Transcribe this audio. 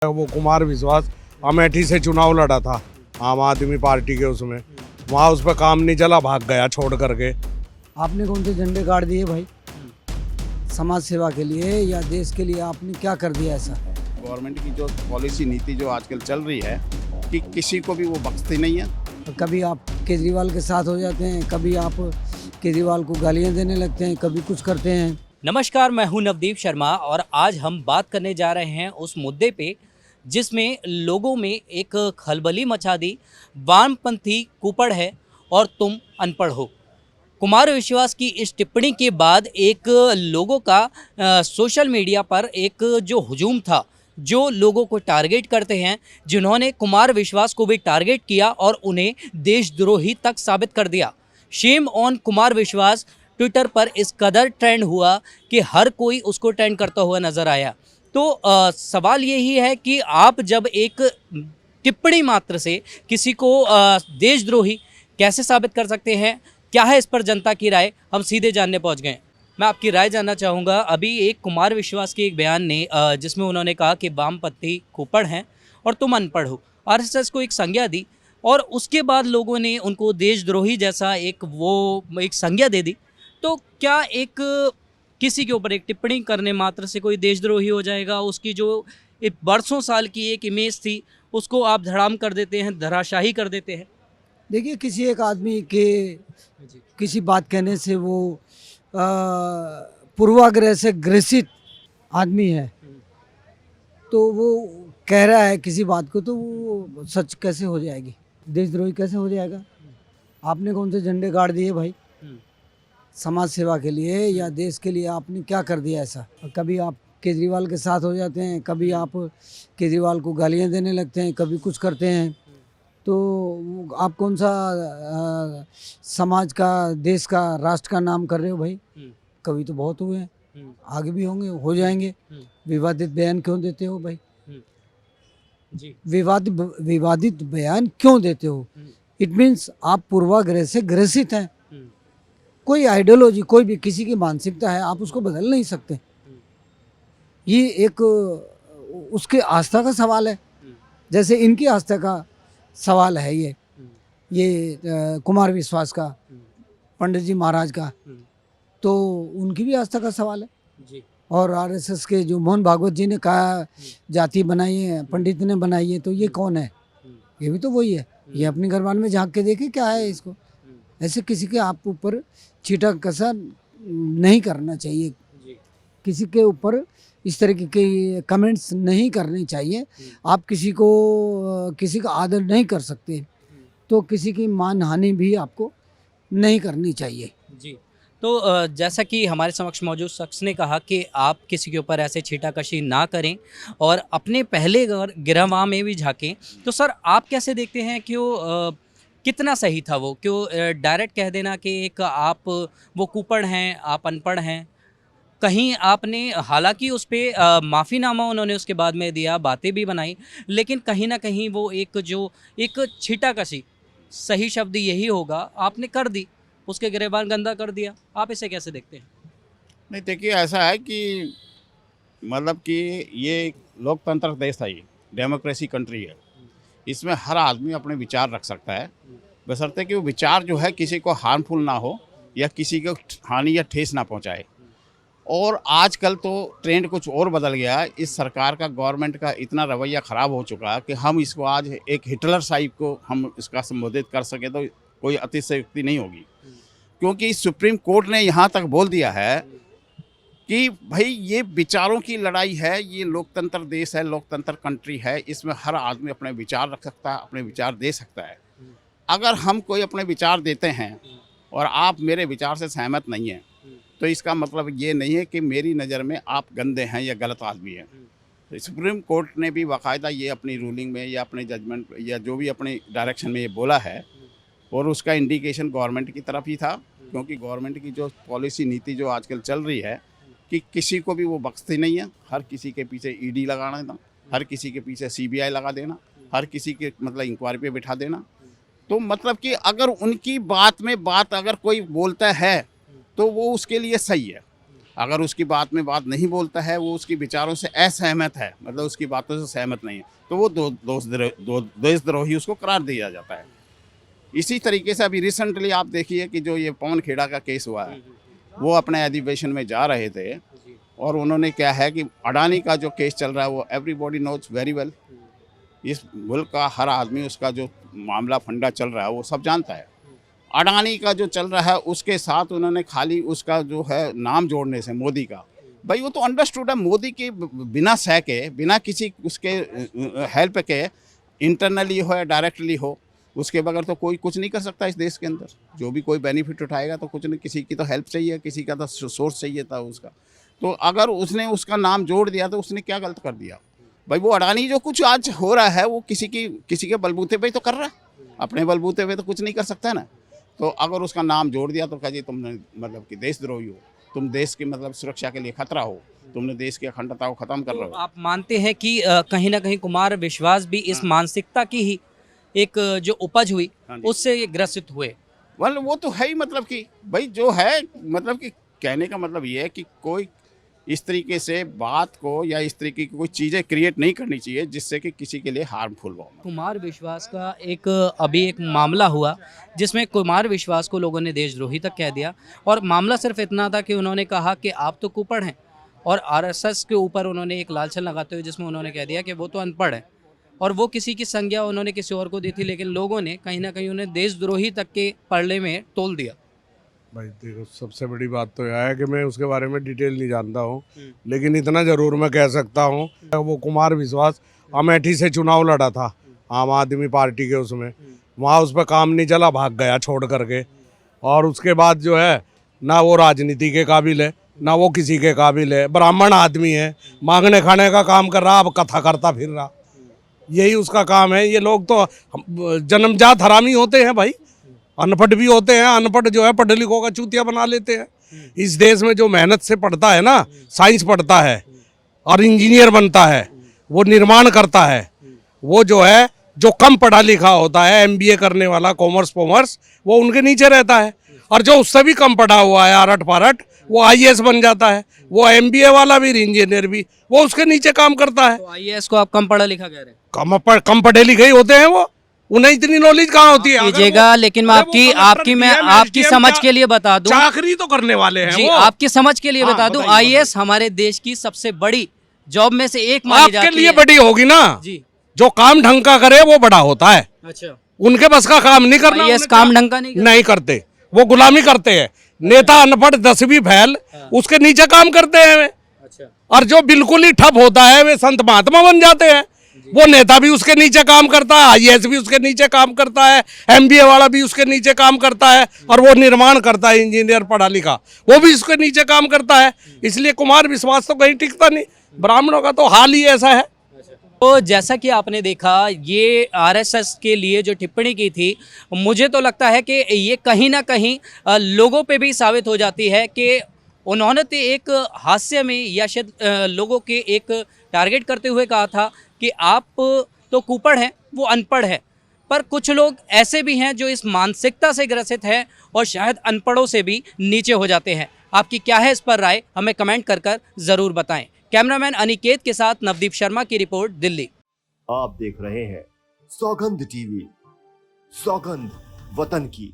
वो कुमार विश्वास अमेठी से चुनाव लड़ा था आम आदमी पार्टी के, उसमें वहाँ उस पर काम नहीं चला, भाग गया छोड़ करके। आपने कौन से झंडे गाड़ दिए भाई समाज सेवा के लिए या देश के लिए? आपने क्या कर दिया ऐसा? गवर्नमेंट की जो पॉलिसी नीति जो आजकल चल रही है कि किसी को भी वो बख्शती नहीं है। कभी आप केजरीवाल के साथ हो जाते हैं, कभी आप केजरीवाल को गालियां देने लगते हैं, कभी कुछ करते हैं। नमस्कार, मैं हूं नवदीप शर्मा और आज हम बात करने जा रहे हैं उस मुद्दे पे जिसमें लोगों में एक खलबली मचा दी। वामपंथी कुपड़ है और तुम अनपढ़ हो। कुमार विश्वास की इस टिप्पणी के बाद एक लोगों का सोशल मीडिया पर एक जो हुजूम था, जो लोगों को टारगेट करते हैं, जिन्होंने कुमार विश्वास को भी टारगेट किया और उन्हें देशद्रोही तक साबित कर दिया। शेम ऑन कुमार विश्वास ट्विटर पर इस कदर ट्रेंड हुआ कि हर कोई उसको ट्रेंड करता हुआ नज़र आया। तो सवाल यही है कि आप जब एक टिप्पणी मात्र से किसी को देशद्रोही कैसे साबित कर सकते हैं? क्या है इस पर जनता की राय? हम सीधे जानने पहुंच गए। मैं आपकी राय जानना चाहूँगा। अभी एक कुमार विश्वास के एक बयान ने जिसमें उन्होंने कहा कि वामपंथी कुपड़ हैं और तुम अनपढ़ हो, आरएसएस को एक संज्ञा दी और उसके बाद लोगों ने उनको देशद्रोही जैसा एक संज्ञा दे दी। तो क्या एक किसी के ऊपर एक टिप्पणी करने मात्र से कोई देशद्रोही हो जाएगा? उसकी जो एक बरसों साल की एक इमेज थी उसको आप धड़ाम कर देते हैं, धराशाही कर देते हैं। देखिए, किसी एक आदमी के किसी बात कहने से वो पूर्वाग्रह से ग्रसित आदमी है, तो वो कह रहा है किसी बात को, तो वो सच कैसे हो जाएगी? देशद्रोही कैसे हो जाएगा? आपने कौन से झंडे गाड़ दिए भाई समाज सेवा के लिए या देश के लिए? आपने क्या कर दिया ऐसा? कभी आप केजरीवाल के साथ हो जाते हैं, कभी आप केजरीवाल को गालियां देने लगते हैं, कभी कुछ करते हैं। तो आप कौन सा समाज का, देश का, राष्ट्र का नाम कर रहे हो भाई? कभी तो बहुत हुए हैं, आगे भी होंगे, हो जाएंगे। विवादित बयान क्यों देते हो भाई? जी। विवादित बयान क्यों देते हो? इट मीन्स आप पूर्वाग्रह से ग्रसित हैं। कोई आइडियोलॉजी, कोई भी किसी की मानसिकता है, आप उसको बदल नहीं सकते। ये एक उसके आस्था का सवाल है, जैसे इनकी आस्था का सवाल है ये कुमार विश्वास का, पंडित जी महाराज का, तो उनकी भी आस्था का सवाल है। जी। और आरएसएस के जो मोहन भागवत जी ने कहा जाति बनाई है, पंडित ने बनाई है, तो ये कौन है? ये भी तो वही है। ये अपने घरवाल में झांक के देखे क्या है इसको। ऐसे किसी के आप ऊपर छीटा कसा नहीं करना चाहिए, किसी के ऊपर इस तरह के कमेंट्स नहीं करने चाहिए। आप किसी का आदर नहीं कर सकते, तो किसी की मान हानि भी आपको नहीं करनी चाहिए। जी। तो जैसा कि हमारे समक्ष मौजूद शख्स ने कहा कि आप किसी के ऊपर ऐसे छीटाकशी ना करें और अपने पहले गिरहवा में भी झांकें, तो सर आप कैसे देखते हैं कि वो कितना सही था? वो क्यों डायरेक्ट कह देना कि एक आप वो कुपड़ हैं, आप अनपढ़ हैं? कहीं आपने, हालांकि उस पर माफ़ीनामा उन्होंने उसके बाद में दिया, बातें भी बनाई, लेकिन कहीं ना कहीं वो एक छीटाकशी, सही शब्द यही होगा, आपने कर दी, उसके गिरेबान गंदा कर दिया। आप इसे कैसे देखते हैं? नहीं, देखिए ऐसा है कि मतलब कि ये एक लोकतंत्र देश है, ये डेमोक्रेसी कंट्री है। इसमें हर आदमी अपने विचार रख सकता है, बशर्ते कि वो विचार जो है किसी को हार्मफुल ना हो या किसी को हानि या ठेस ना पहुंचाए। और आजकल तो ट्रेंड कुछ और बदल गया है। इस सरकार का, गवर्नमेंट का इतना रवैया ख़राब हो चुका है कि हम इसको आज एक हिटलर साहिब को हम इसका संबोधित कर सके तो कोई अतिशयोक्ति नहीं होगी, क्योंकि सुप्रीम कोर्ट ने यहाँ तक बोल दिया है कि भाई ये विचारों की लड़ाई है, ये लोकतंत्र देश है, लोकतंत्र कंट्री है, इसमें हर आदमी अपने विचार रख सकता है, अपने विचार दे सकता है। अगर हम कोई अपने विचार देते हैं और आप मेरे विचार से सहमत नहीं हैं, तो इसका मतलब ये नहीं है कि मेरी नज़र में आप गंदे हैं या गलत आदमी हैं। तो सुप्रीम कोर्ट ने भी बाकायदा ये अपनी रूलिंग में या अपने जजमेंट या जो भी अपने डायरेक्शन में ये बोला है, और उसका इंडिकेशन गवर्नमेंट की तरफ ही था, क्योंकि गवर्नमेंट की जो पॉलिसी नीति जो आजकल चल रही है कि किसी को भी वो बख्शती नहीं है। हर किसी के पीछे ईडी लगा देना, हर किसी के पीछे सीबीआई लगा देना, हर किसी के मतलब इंक्वायरी पे बिठा देना। तो मतलब कि अगर उनकी बात में बात अगर कोई बोलता है तो वो उसके लिए सही है, अगर उसकी बात में बात नहीं बोलता है, वो उसकी विचारों से असहमत है, मतलब उसकी बातों से सहमत नहीं है, तो वो देशद्रोही उसको करार दिया जाता है। इसी तरीके से अभी रिसेंटली आप देखिए कि जो ये पवन खेड़ा का केस हुआ है, वो अपने अधिवेशन में जा रहे थे और उन्होंने क्या है कि अडानी का जो केस चल रहा है वो एवरीबॉडी नोज वेरी वेल। इस मुल्क का हर आदमी उसका जो मामला फंडा चल रहा है वो सब जानता है। अडानी का जो चल रहा है उसके साथ उन्होंने खाली उसका जो है नाम जोड़ने से मोदी का, भाई वो तो अंडरस्टूड है, मोदी के बिना सह के, बिना किसी उसके हेल्प के, इंटरनली हो या डायरेक्टली हो, उसके बगैर तो कोई कुछ नहीं कर सकता इस देश के अंदर। जो भी कोई बेनिफिट उठाएगा तो कुछ नहीं, किसी की तो हेल्प चाहिए, किसी का तो सोर्स चाहिए था उसका। तो अगर उसने उसका नाम जोड़ दिया तो उसने क्या गलत कर दिया? भाई वो अडानी जो कुछ आज हो रहा है वो किसी के बलबूते पे तो कर रहा है, अपने बलबूते पे तो कुछ नहीं कर सकता ना। तो अगर उसका नाम जोड़ दिया तो कह जी तुमने मतलब कि देशद्रोही हो, तुम देश की मतलब सुरक्षा के लिए खतरा हो, तुमने देश की अखंडता को खत्म कर रहे हो। आप मानते हैं कि कहीं ना कहीं कुमार विश्वास भी इस मानसिकता की ही एक जो उपज हुई हाँ जी। उससे ये ग्रसित हुए? वो तो है ही, मतलब कि भाई जो है, मतलब कि कहने का मतलब ये है कि कोई इस तरीके से बात को या इस तरीके की कोई चीज़ें क्रिएट नहीं करनी चाहिए जिससे कि किसी के लिए हार्मफुल हो। कुमार विश्वास का अभी एक मामला हुआ जिसमें कुमार विश्वास को लोगों ने देशद्रोही तक कह दिया, और मामला सिर्फ इतना था कि उन्होंने कहा कि आप तो कुपड़ हैं, और आरएसएस के ऊपर उन्होंने एक लालछन लगाते हुए जिसमें उन्होंने कह दिया कि वो तो अनपढ़ है, और वो किसी की संज्ञा उन्होंने किसी और को दी थी, लेकिन लोगों ने कहीं ना कहीं उन्हें देशद्रोही तक के पलड़े में तोल दिया। भाई देखो, सबसे बड़ी बात तो यह है कि मैं उसके बारे में डिटेल नहीं जानता हूँ, लेकिन इतना ज़रूर मैं कह सकता हूँ वो कुमार विश्वास अमेठी से चुनाव लड़ा था आम आदमी पार्टी के, उसमें वहाँ उस पर काम नहीं चला, भाग गया छोड़ करके। और उसके बाद जो है ना वो राजनीति के काबिल है ना वो किसी के काबिल है, ब्राह्मण आदमी है, मांगने खाने का काम कर रहा, अब कथा करता फिर रहा, यही उसका काम है। ये लोग तो जन्मजात हरामी होते हैं भाई, अनपढ़ भी होते हैं, अनपढ़ जो है पढ़ लिखों का चूतिया बना लेते हैं। इस देश में जो मेहनत से पढ़ता है ना, साइंस पढ़ता है और इंजीनियर बनता है, वो निर्माण करता है, वो जो है जो कम पढ़ा लिखा होता है, एमबीए करने वाला, कॉमर्स वो उनके नीचे रहता है, और जो उससे भी कम पढ़ा हुआ है आरट पारट वो आईएएस बन जाता है, वो एमबीए वाला भी इंजीनियर भी वो उसके नीचे काम करता है। तो आईएएस को आप कम पढ़ा लिखा कह रहे हैं? कम पढ़े लिखे ही होते हैं वो, उन्हें इतनी नॉलेज कहाँ होती है? कीजिएगा, लेकिन मैं आपकी समझ के लिए बता दूं, चाकरी तो करने वाले हैं जी, वो। आपकी समझ के लिए हाँ, बता दूं, बताइए, आईएएस हमारे देश की सबसे बड़ी जॉब में से एक मानी जाती है। आपके लिए बड़ी होगी ना जी, जो काम ढंग का करे वो बड़ा होता है। अच्छा, उनके बस का काम नहीं करना, आईएएस काम ढंग का नहीं करते, वो गुलामी करते हैं। नेता अनपढ़ 10वीं फैल उसके नीचे काम करते हैं वे। अच्छा, और जो बिल्कुल ही ठप होता है वे संत महात्मा बन जाते हैं। वो नेता भी उसके नीचे काम करता है, आईएएस भी उसके नीचे काम करता है, एमबीए वाला भी उसके नीचे काम करता है, और वो निर्माण करता है, इंजीनियर पढ़ा लिखा वो भी उसके नीचे काम करता है। इसलिए कुमार विश्वास तो कहीं टिकता नहीं, ब्राह्मणों का तो हाल ही ऐसा है। तो जैसा कि आपने देखा, ये आरएसएस के लिए जो टिप्पणी की थी, मुझे तो लगता है कि ये कहीं ना कहीं लोगों पे भी साबित हो जाती है कि उन्होंने तो एक हास्य में या शायद लोगों के एक टारगेट करते हुए कहा था कि आप तो कुपड़ हैं, वो अनपढ़ है। पर कुछ लोग ऐसे भी हैं जो इस मानसिकता से ग्रसित हैं और शायद अनपढ़ों से भी नीचे हो जाते हैं। आपकी क्या है इस पर राय, हमें कमेंट कर ज़रूर बताएं। कैमरामैन अनिकेत के साथ नवदीप शर्मा की रिपोर्ट, दिल्ली। आप देख रहे हैं सौगंध टीवी, सौगंध वतन की।